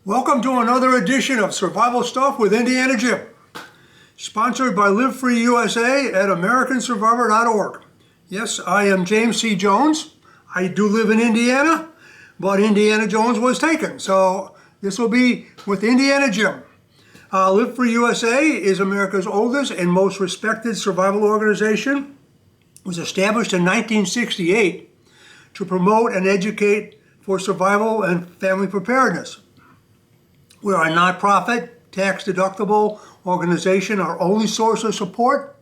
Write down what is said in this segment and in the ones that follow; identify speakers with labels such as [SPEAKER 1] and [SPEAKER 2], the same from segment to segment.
[SPEAKER 1] Welcome to another edition of Survival Stuff with Indiana Jim, sponsored by Live Free USA at AmericanSurvivor.org. Yes, I am James C. Jones. I do live in Indiana, but Indiana Jones was taken, so this will be with Indiana Jim. Live Free USA is America's oldest and most respected survival organization. It was established in 1968 to promote and educate for survival and family preparedness. We are a nonprofit, tax-deductible organization. Our only source of support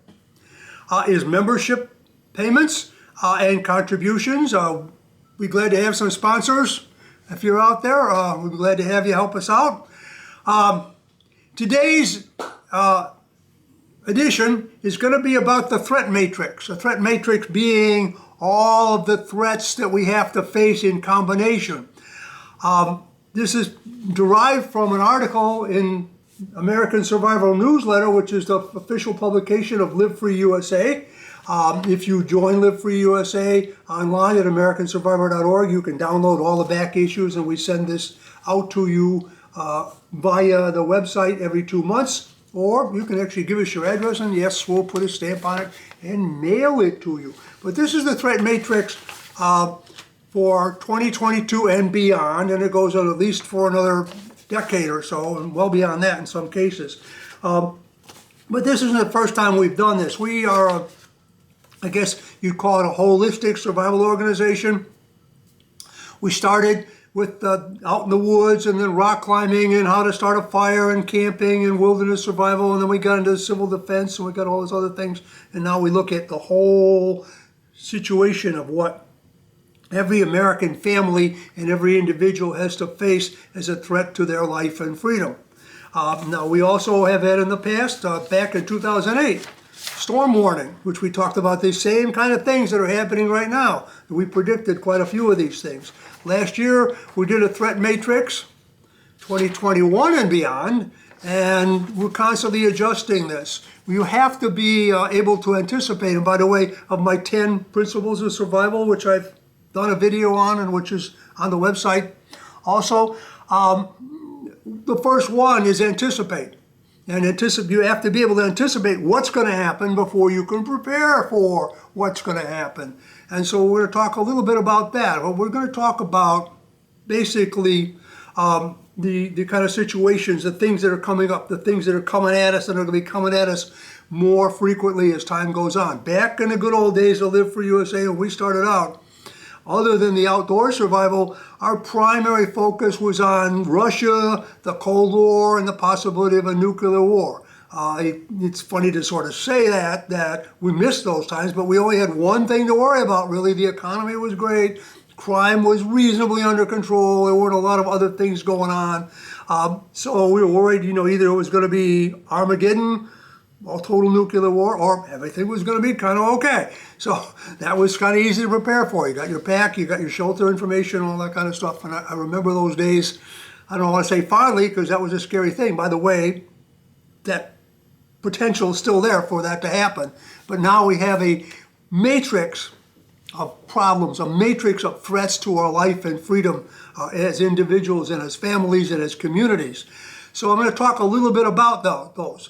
[SPEAKER 1] is membership payments and contributions. We're glad to have some sponsors. If you're out there, we're glad to have you help us out. Today's edition is going to be about the threat matrix. The threat matrix being all of the threats that we have to face in combination. This is derived from an article in American Survival Newsletter, which is the official publication of Live Free USA. If you join Live Free USA online at AmericanSurvivor.org, you can download all the back issues, and we send this out to you via the website every 2 months. Or you can actually give us your address, and yes, we'll put a stamp on it and mail it to you. But this is the threat matrix for 2022 and beyond, and it goes on at least for another decade or so, and well beyond that in some cases. But this isn't the first time we've done this. We are, I guess you'd call it a holistic survival organization. We started with out in the woods, and then rock climbing, and how to start a fire, and camping, and wilderness survival, and then we got into civil defense, and we got all those other things, and now we look at the whole situation of what every American family and every individual has to face as a threat to their life and freedom. Now, we also have had in the past, back in 2008, storm warning, which we talked about the same kind of things that are happening right now. We predicted quite a few of these things. Last year, we did a threat matrix, 2021 and beyond, and we're constantly adjusting this. You have to be able to anticipate, and by the way, of my 10 principles of survival, which I've done a video on and which is on the website also. The first one is anticipate. And you have to be able to anticipate what's going to happen before you can prepare for what's going to happen. And so we're going to talk a little bit about that. But we're going to talk about basically the kind of situations, the things that are coming up, the things that are coming at us and are going to be coming at us more frequently as time goes on. Back in the good old days of Live for USA, when we started out, other than the outdoor survival, our primary focus was on Russia, the Cold War, and the possibility of a nuclear war. It's funny to sort of say that we missed those times, but we only had one thing to worry about, really. The economy was great. Crime was reasonably under control. There weren't a lot of other things going on. So we were worried, either it was going to be Armageddon, a total nuclear war, or everything was going to be kind of okay. So that was kind of easy to prepare for. You got your pack, you got your shelter information, all that kind of stuff. And I remember those days, I don't want to say fondly, because that was a scary thing. By the way, that potential is still there for that to happen. But now we have a matrix of problems, a matrix of threats to our life and freedom as individuals and as families and as communities. So I'm going to talk a little bit about those.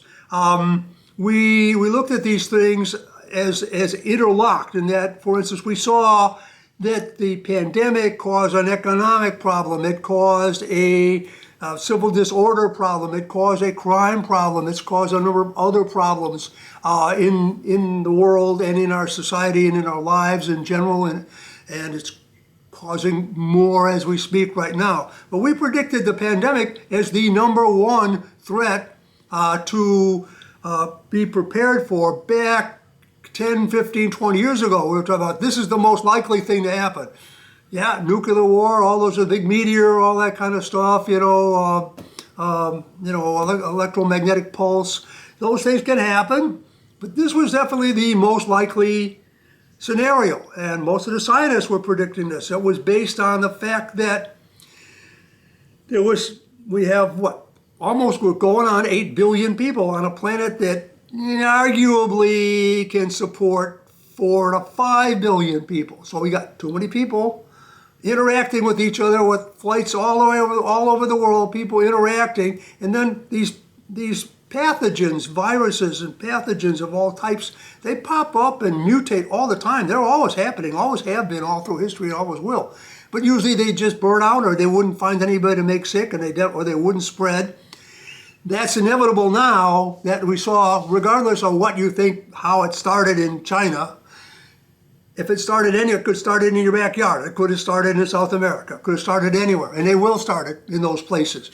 [SPEAKER 1] We looked at these things as interlocked, in that, for instance, we saw that the pandemic caused an economic problem. It caused a civil disorder problem. It caused a crime problem. It's caused a number of other problems in the world and in our society and in our lives in general, and it's causing more as we speak right now. But we predicted the pandemic as the number one threat to be prepared for back 10, 15, 20 years ago. We were talking about this is the most likely thing to happen. Yeah, nuclear war, all those, a big meteor, all that kind of stuff, electromagnetic pulse. Those things can happen, but this was definitely the most likely scenario. And most of the scientists were predicting this. It was based on the fact that we have almost, we're going on 8 billion people on a planet that arguably can support 4 to 5 billion people. So we got too many people interacting with each other, with flights all over the world, people interacting, and then these pathogens, viruses and pathogens of all types, they pop up and mutate all the time. They're always happening, always have been all through history, and always will. But usually they just burn out, or they wouldn't find anybody to make sick, and or they wouldn't spread. That's inevitable now that we saw, regardless of what you think, how it started in China. If it started anywhere, it could start in your backyard. It could have started in South America. It could have started anywhere. And they will start it in those places.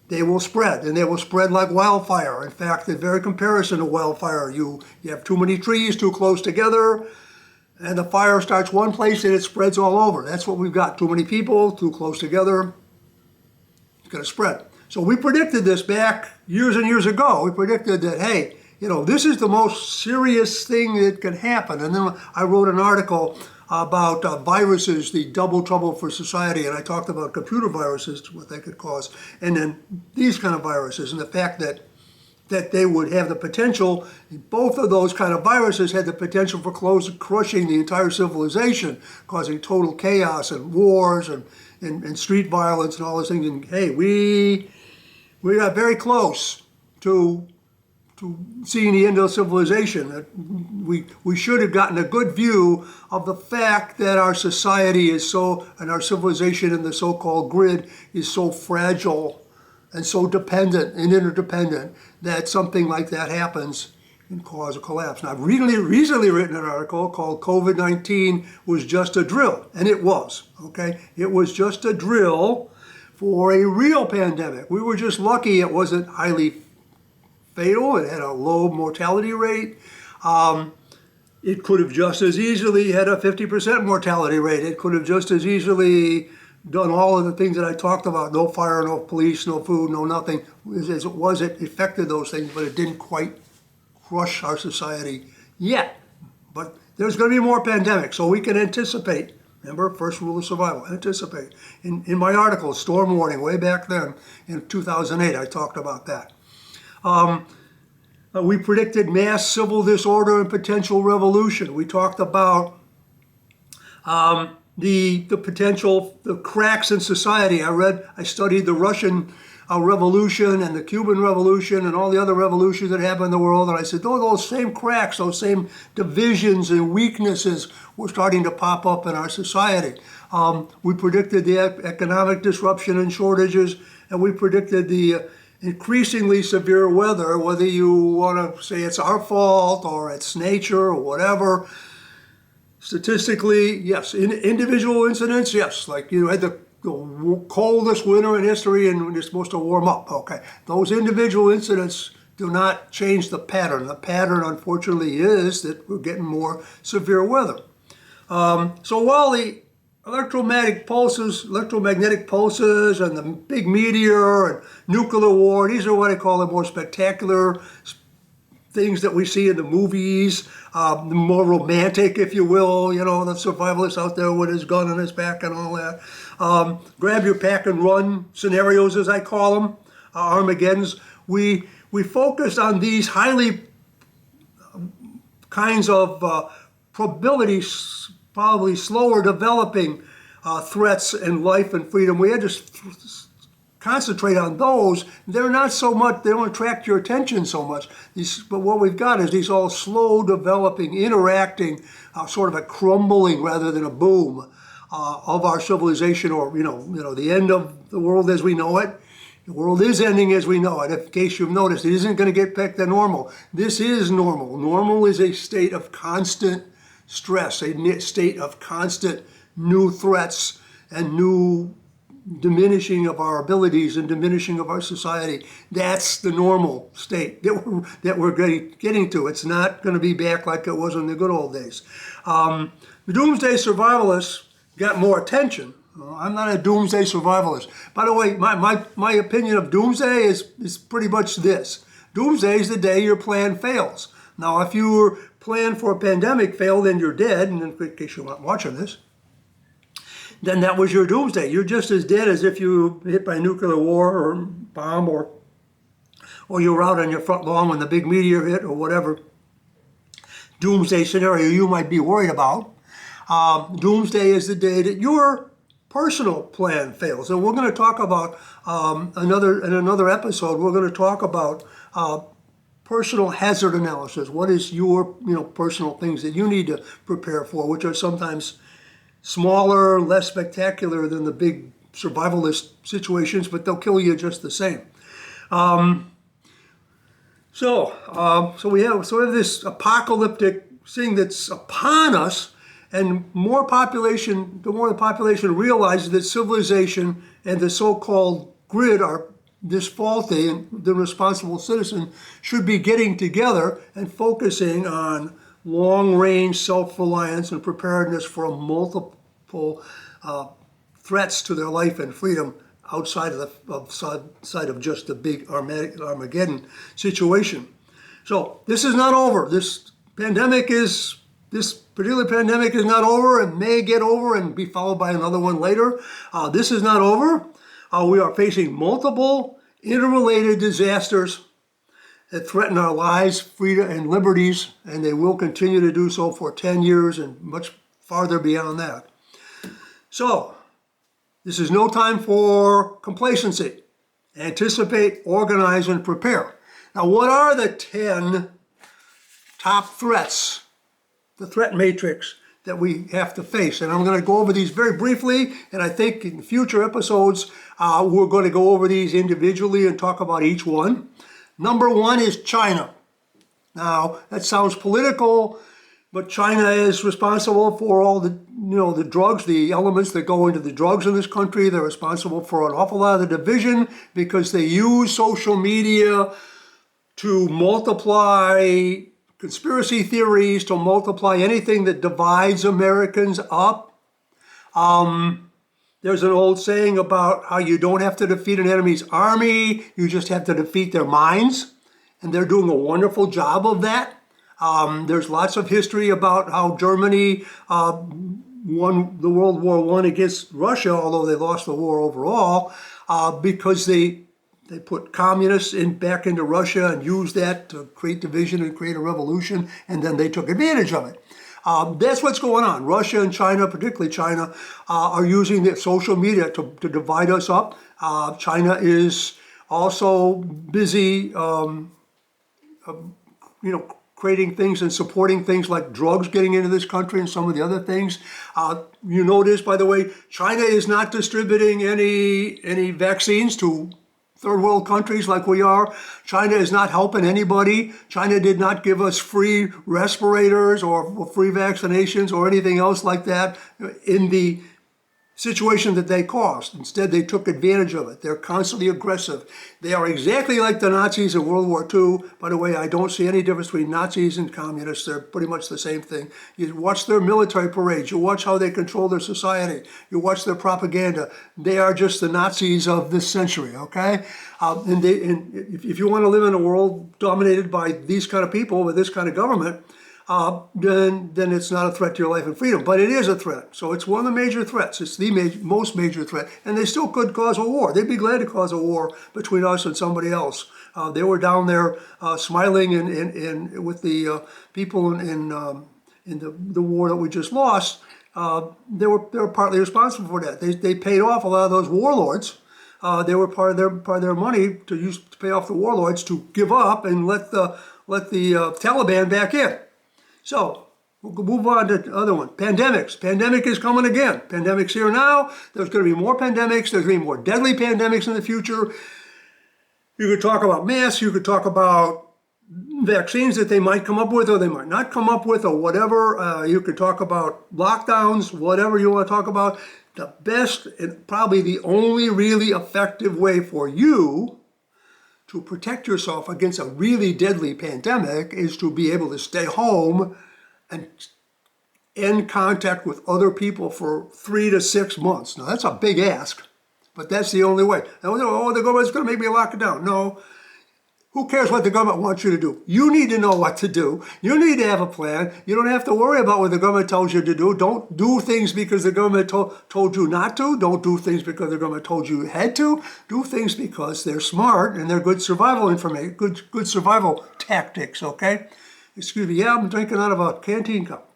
[SPEAKER 1] They will spread, and they will spread like wildfire. In fact, the very comparison to wildfire, you have too many trees too close together, and the fire starts one place and it spreads all over. That's what we've got. Too many people, too close together, it's going to spread. So we predicted this back years and years ago. We predicted that, hey, this is the most serious thing that can happen. And then I wrote an article about viruses, the double trouble for society, and I talked about computer viruses, what they could cause, and then these kind of viruses, and the fact that they would have the potential, both of those kind of viruses had the potential for crushing the entire civilization, causing total chaos and wars and street violence and all those things. And hey, we got very close to seeing the end of civilization. We should have gotten a good view of the fact that our society is and our civilization and the so-called grid is so fragile and so dependent and interdependent that something like that happens can cause a collapse. Now, I've recently written an article called COVID-19 was just a drill, and it was, okay? It was just a drill for a real pandemic. We were just lucky it wasn't highly fatal. It had a low mortality rate. It could have just as easily had a 50% mortality rate. It could have just as easily done all of the things that I talked about. No fire, no police, no food, no nothing. As it was, it affected those things, but it didn't quite crush our society yet. But there's going to be more pandemics, so we can anticipate. Remember, first rule of survival, anticipate. In my article, Storm Warning, way back then, in 2008, I talked about that. We predicted mass civil disorder and potential revolution. We talked about the potential, the cracks in society. I studied the Russian Revolution and the Cuban Revolution and all the other revolutions that happened in the world, and I said, those same cracks, those same divisions and weaknesses were starting to pop up in our society. We predicted the economic disruption and shortages, and we predicted the increasingly severe weather, whether you want to say it's our fault or it's nature or whatever. Statistically, yes. Individual incidents, yes. Like you had the coldest winter in history and you're supposed to warm up. Okay. Those individual incidents do not change the pattern. The pattern, unfortunately, is that we're getting more severe weather. So while the electromagnetic pulses and the big meteor and nuclear war, these are what I call the more spectacular things that we see in the movies, the more romantic, if you will, the survivalist out there with his gun on his back and all that. Grab your pack and run scenarios, as I call them, Armageddons. We focus on these highly kinds of probabilities, probably slower developing threats in life and freedom. We had to concentrate on those. They're not so much, they don't attract your attention so much. But what we've got is these all slow developing, interacting, sort of a crumbling rather than a boom of our civilization, or the end of the world as we know it. The world is ending as we know it. In case you've noticed, it isn't going to get back to normal. This is normal. Normal is a state of constant stress, a state of constant new threats and new diminishing of our abilities and diminishing of our society. That's the normal state that we're getting to. It's not going to be back like it was in the good old days. The doomsday survivalists got more attention. I'm not a doomsday survivalist. By the way, my opinion of doomsday is pretty much this. Doomsday is the day your plan fails. Now, if your plan for a pandemic failed and you're dead, and in case you're not watching this, then that was your doomsday. You're just as dead as if you were hit by a nuclear war or bomb, or you were out on your front lawn when the big meteor hit, or whatever doomsday scenario you might be worried about. Doomsday is the day that you're personal plan fails. And we're going to talk about in another episode, we're going to talk about personal hazard analysis. What is your personal things that you need to prepare for, which are sometimes smaller, less spectacular than the big survivalist situations, but they'll kill you just the same. So we have this apocalyptic thing that's upon us, and the more the population realizes that civilization and the so-called grid are this faulty, and the responsible citizen should be getting together and focusing on long-range self-reliance and preparedness for multiple threats to their life and freedom outside of just the big Armageddon situation. So this is not over. This particular pandemic is not over, and may get over and be followed by another one later. This is not over. We are facing multiple interrelated disasters that threaten our lives, freedom, and liberties, and they will continue to do so for 10 years and much farther beyond that. So, this is no time for complacency. Anticipate, organize, and prepare. Now, what are the 10 top threats, the threat matrix, that we have to face? And I'm going to go over these very briefly, and I think in future episodes we're going to go over these individually and talk about each one. Number one is China. Now, that sounds political, but China is responsible for all the the drugs, the elements that go into the drugs in this country. They're responsible for an awful lot of the division because they use social media to multiply conspiracy theories, to multiply anything that divides Americans up. There's an old saying about how you don't have to defeat an enemy's army, you just have to defeat their minds. And they're doing a wonderful job of that. There's lots of history about how Germany won the World War I against Russia, although they lost the war overall, because they put communists back into Russia and used that to create division and create a revolution, and then they took advantage of it. That's what's going on. Russia and China, particularly China, are using their social media to divide us up. China is also busy, creating things and supporting things like drugs getting into this country and some of the other things. You notice, by the way, China is not distributing any vaccines to third world countries like we are. China is not helping anybody. China did not give us free respirators or free vaccinations or anything else like that in the situation that they caused. Instead, they took advantage of it. They're constantly aggressive. They are exactly like the Nazis in World War II. By the way, I don't see any difference between Nazis and communists. They're pretty much the same thing. You watch their military parades. You watch how they control their society. You watch their propaganda. They are just the Nazis of this century, okay? And if you want to live in a world dominated by these kind of people with this kind of government, then it's not a threat to your life and freedom. But it is a threat. So it's one of the major threats. It's the most major threat. And they still could cause a war. They'd be glad to cause a war between us and somebody else. They were down there smiling with the people in the war that we just lost. They were partly responsible for that. They paid off a lot of those warlords. They were part of their money to pay off the warlords to give up and let the Taliban back in. So, we'll move on to the other one. Pandemics. Pandemic is coming again. Pandemic's here now. There's going to be more pandemics. There's going to be more deadly pandemics in the future. You could talk about masks. You could talk about vaccines that they might come up with or they might not come up with or whatever. You could talk about lockdowns, whatever you want to talk about. The best and probably the only really effective way for you to protect yourself against a really deadly pandemic is to be able to stay home and end contact with other people for 3 to 6 months. Now, that's a big ask, but that's the only way. Oh, the government's going to make me lock it down. No. Who cares what the government wants you to do? You need to know what to do. You need to have a plan. You don't have to worry about what the government tells you to do. Don't do things because the government told you not to. Don't do things because the government told you had to. Do things because they're smart and they're good survival information, good survival tactics, okay? Excuse me, yeah, I'm drinking out of a canteen cup.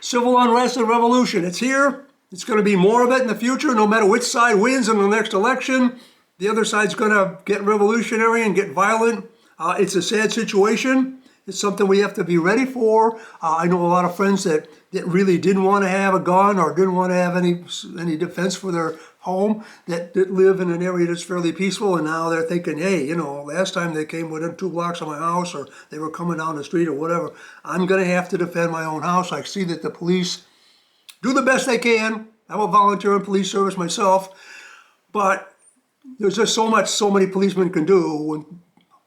[SPEAKER 1] Civil unrest and revolution. It's here. It's going to be more of it in the future, no matter which side wins in the next election. The other side's going to get revolutionary and get violent. It's a sad situation. It's something we have to be ready for. I know a lot of friends that really didn't want to have a gun or didn't want to have any defense for their home that live in an area that's fairly peaceful, and now they're thinking, hey, you know, last time they came within 2 blocks of my house or they were coming down the street or whatever, I'm going to have to defend my own house. I see that the police do the best they can. I'm a volunteer in police service myself, but there's just so many policemen can do when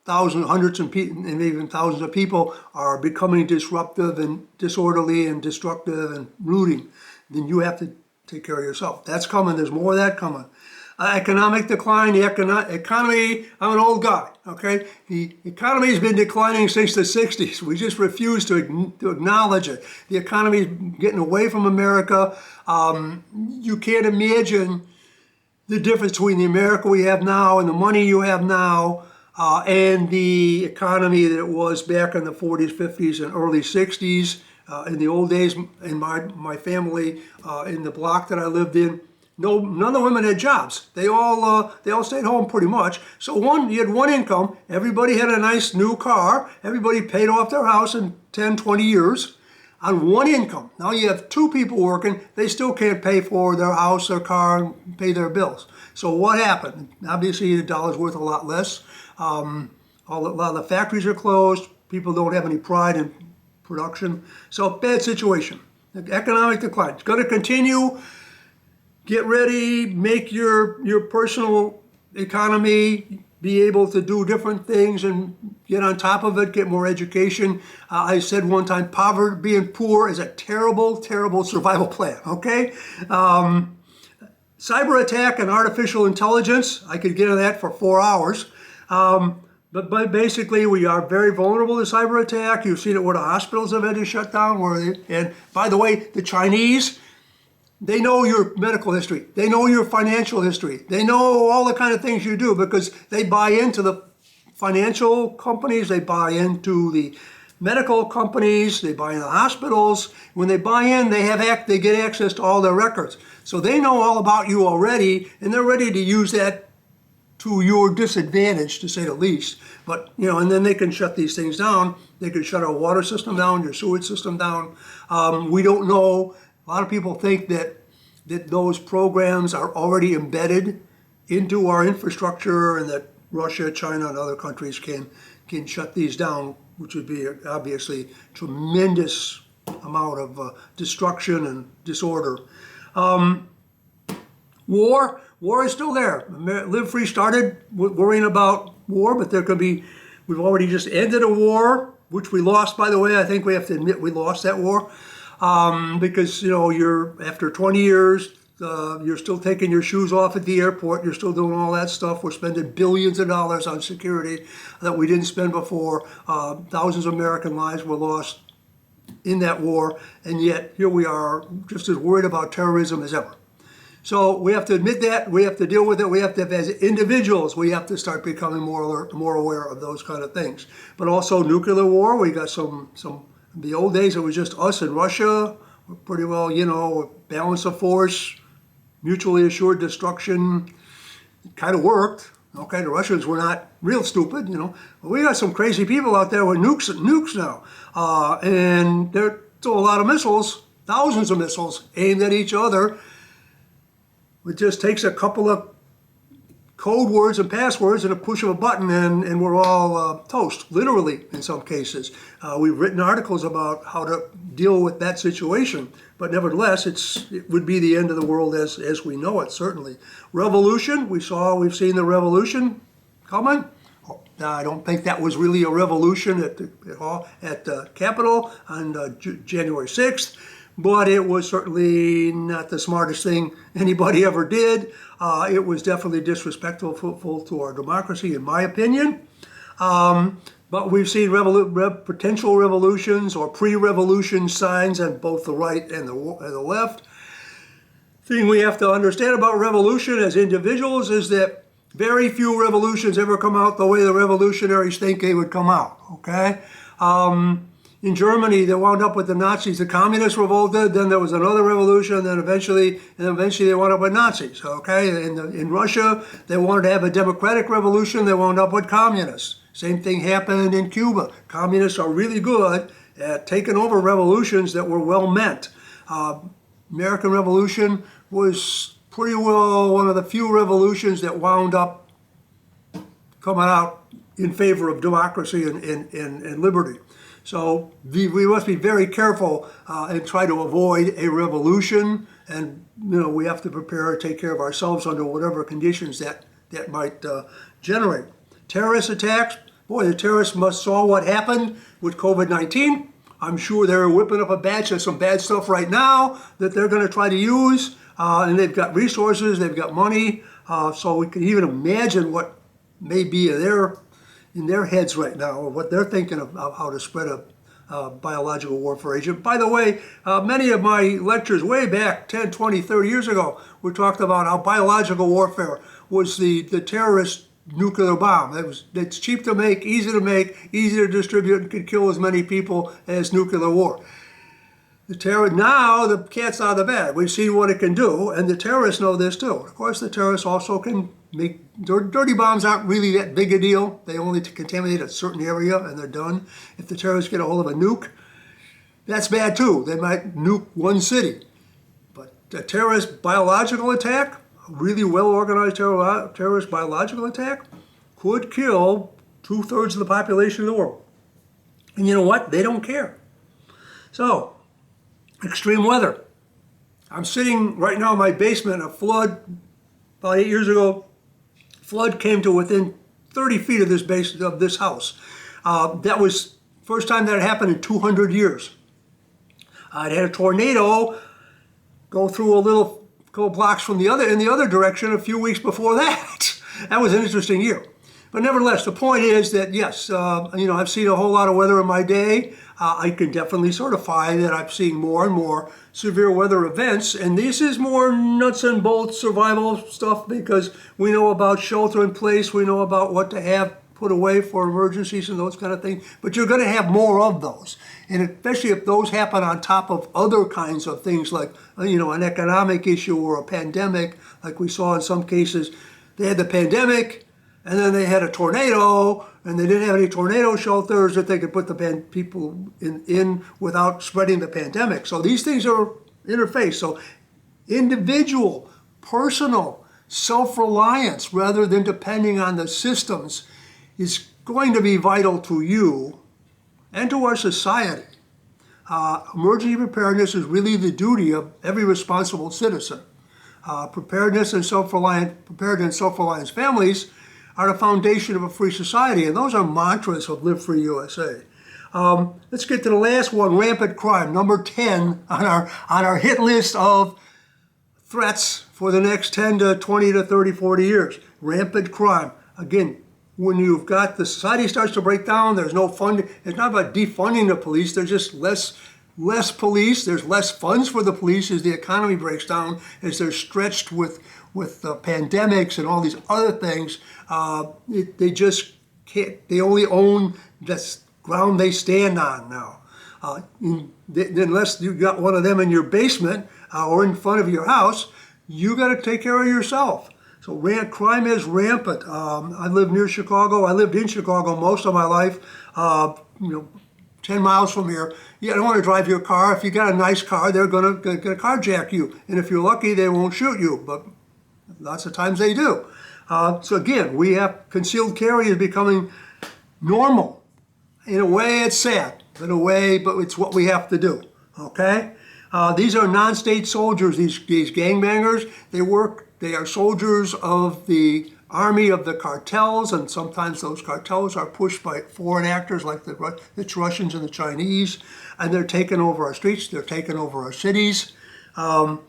[SPEAKER 1] thousands, hundreds, and even thousands of people are becoming disruptive and disorderly and destructive and looting. Then you have to take care of yourself. That's coming. There's more of that coming. Economic decline. The economy. I'm an old guy. Okay, the economy has been declining since the '60s. We just refuse to acknowledge it. The economy is getting away from America. You can't imagine the difference between the America we have now and the money you have now. And the economy that it was back in the 40s, 50s, and early 60s. In the old days, in my family, in the block that I lived in, none of the women had jobs. They all stayed home pretty much. So you had one income. Everybody had a nice new car. Everybody paid off their house in 10, 20 years on one income. Now you have two people working. They still can't pay for their house, their car, and pay their bills. So what happened? Obviously, the dollar's worth a lot less. A lot of the factories are closed. People don't have any pride in production. So bad situation. The economic decline. It's going to continue. Get ready. Make your personal economy be able to do different things and get on top of it. Get more education. I said one time, poverty, being poor is a terrible, terrible survival plan. Okay. Cyber attack and artificial intelligence. I could get into that for 4 hours. But basically, we are very vulnerable to cyber attack. You've seen it where the hospitals have had to shut down. And by the way, the Chinese, they know your medical history. They know your financial history. They know all the kind of things you do because they buy into the financial companies. They buy into the medical companies. They buy into the hospitals. When they buy in, they get access to all their records. So they know all about you already, and they're ready to use that to your disadvantage, to say the least. But, you know, and then they can shut these things down. They can shut our water system down, your sewage system down. We don't know. A lot of people think that those programs are already embedded into our infrastructure and that Russia, China, and other countries can shut these down, which would be obviously tremendous amount of destruction and disorder. War is still there. Live Free started worrying about war, but we've already just ended a war, which we lost, by the way. I think we have to admit we lost that war because, you know, after 20 years, you're still taking your shoes off at the airport. You're still doing all that stuff. We're spending billions of dollars on security that we didn't spend before. Thousands of American lives were lost in that war, and yet here we are just as worried about terrorism as ever. So we have to admit that, we have to deal with it, we have to, as individuals, we have to start becoming more alert, more aware of those kind of things. But also nuclear war, we got some the old days it was just us and Russia, we're pretty well, you know, balance of force, mutually assured destruction, it kind of worked. Okay, the Russians were not real stupid, you know. But we got some crazy people out there with nukes now. And there's still a lot of missiles, thousands of missiles aimed at each other. It just takes a couple of code words and passwords and a push of a button and we're all toast, literally in some cases. We've written articles about how to deal with that situation, but nevertheless, it would be the end of the world as we know it, certainly. Revolution, we've seen the revolution coming. I don't think that was really a revolution at the Capitol on January 6th. But it was certainly not the smartest thing anybody ever did. It was definitely disrespectful to our democracy, in my opinion. But we've seen potential revolutions or pre-revolution signs on both the right and the left. The thing we have to understand about revolution as individuals is that very few revolutions ever come out the way the revolutionaries think they would come out, okay? In Germany, they wound up with the Nazis. The communists revolted. Then there was another revolution. Then eventually they wound up with Nazis. Okay, in Russia, they wanted to have a democratic revolution. They wound up with communists. Same thing happened in Cuba. Communists are really good at taking over revolutions that were well meant. American Revolution was pretty well one of the few revolutions that wound up coming out in favor of democracy and liberty. So we must be very careful and try to avoid a revolution, and we have to prepare to take care of ourselves under whatever conditions that might generate. Terrorist attacks, boy, the terrorists must saw what happened with COVID-19. I'm sure they're whipping up a batch of some bad stuff right now that they're going to try to use, and they've got resources, they've got money, so we can even imagine what may be in their heads right now, or what they're thinking of how to spread a biological warfare agent. By the way, many of my lectures way back 10, 20, 30 years ago, we talked about how biological warfare was the terrorist nuclear bomb. It's cheap to make, easy to distribute, and could kill as many people as nuclear war. Now the cat's out of the bag. We've seen what it can do, and the terrorists know this too. Of course, the terrorists also can make dirty bombs. Aren't really that big a deal. They only contaminate a certain area and they're done. If the terrorists get a hold of a nuke, that's bad too. They might nuke one city. But a terrorist biological attack, a really well-organized terrorist biological attack, could kill 2/3 of the population of the world. And you know what? They don't care. So, extreme weather. I'm sitting right now in my basement. A flood, about 8 years ago, flood came to within 30 feet of this house. That was first time that happened in 200 years. It had a tornado go through a couple blocks in the other direction a few weeks before that. That was an interesting year. But nevertheless, the point is that yes, I've seen a whole lot of weather in my day. I can definitely certify that I've seen more and more severe weather events, and this is more nuts and bolts survival stuff because we know about shelter in place, we know about what to have put away for emergencies and those kind of things, but you're going to have more of those, and especially if those happen on top of other kinds of things like an economic issue or a pandemic, like we saw in some cases. They had the pandemic, and then they had a tornado, and they didn't have any tornado shelters that they could put the people in without spreading the pandemic. So these things are interfaced. So individual, personal, self-reliance rather than depending on the systems is going to be vital to you and to our society. Emergency preparedness is really the duty of every responsible citizen. Preparedness and self-reliance families are the foundation of a free society, and those are mantras of Live Free USA. Let's get to the last one, rampant crime, number 10 on our hit list of threats for the next 10 to 20 to 30, 40 years. Rampant crime. Again, when you've got the society starts to break down, there's no funding. It's not about defunding the police. There's just less police. There's less funds for the police as the economy breaks down, as they're stretched with pandemics and all these other things. They just can't. They only own the ground they stand on now. Unless you got one of them in your basement or in front of your house, you got to take care of yourself. So crime is rampant. I live near Chicago. I lived in Chicago most of my life. 10 miles from here. You don't want to drive your car. If you got a nice car, they're going to carjack you. And if you're lucky, they won't shoot you. But lots of times they do. So again, we have concealed carry is becoming normal. In a way, it's sad. But it's what we have to do. Okay? These are non-state soldiers. These gangbangers. They are soldiers of the army of the cartels, and sometimes those cartels are pushed by foreign actors like the Russians and the Chinese, and they're taking over our streets. They're taking over our cities. And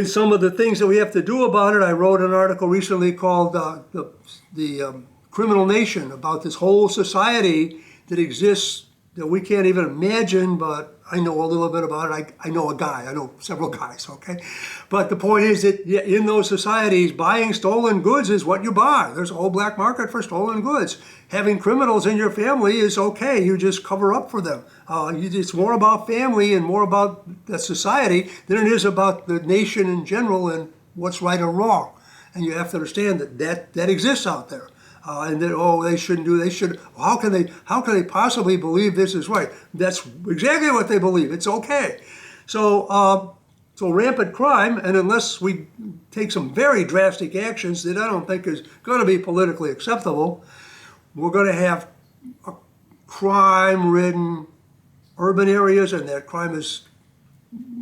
[SPEAKER 1] some of the things that we have to do about it, I wrote an article recently called the Criminal Nation, about this whole society that exists that we can't even imagine, but I know a little bit about it. I know a guy. I know several guys, okay? But the point is that in those societies, buying stolen goods is what you buy. There's a whole black market for stolen goods. Having criminals in your family is okay. You just cover up for them. It's more about family and more about the society than it is about the nation in general and what's right or wrong. And you have to understand that exists out there. And then, oh, they shouldn't do. They should. How can they possibly believe this is right? That's exactly what they believe. It's okay. So rampant crime, and unless we take some very drastic actions that I don't think is going to be politically acceptable, we're going to have crime-ridden urban areas, and that crime is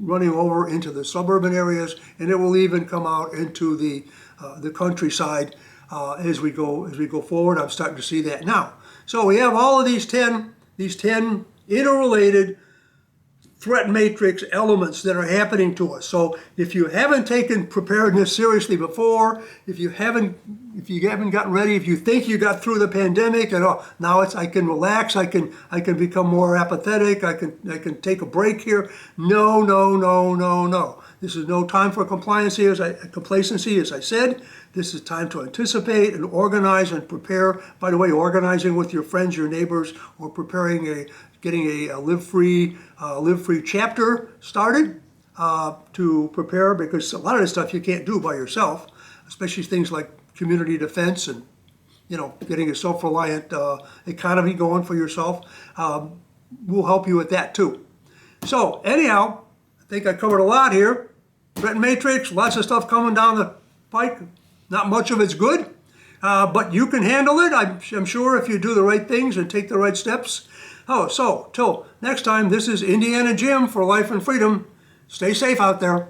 [SPEAKER 1] running over into the suburban areas, and it will even come out into the countryside. As we go forward, I'm starting to see that now. So we have all of these 10 interrelated threat matrix elements that are happening to us. So if you haven't taken preparedness seriously before, if you haven't gotten ready, if you think you got through the pandemic and now I can relax, I can become more apathetic, I can take a break here. No. This is no time for complacency, as I said. This is time to anticipate and organize and prepare. By the way, organizing with your friends, your neighbors, or getting a live free chapter started to prepare, because a lot of this stuff you can't do by yourself, especially things like community defense and getting a self-reliant economy going for yourself. We'll help you with that too. So anyhow, I think I covered a lot here. Threat matrix, lots of stuff coming down the pike. Not much of it's good, but you can handle it, I'm sure, if you do the right things and take the right steps. So till next time, this is Indiana Jim for Life and Freedom. Stay safe out there.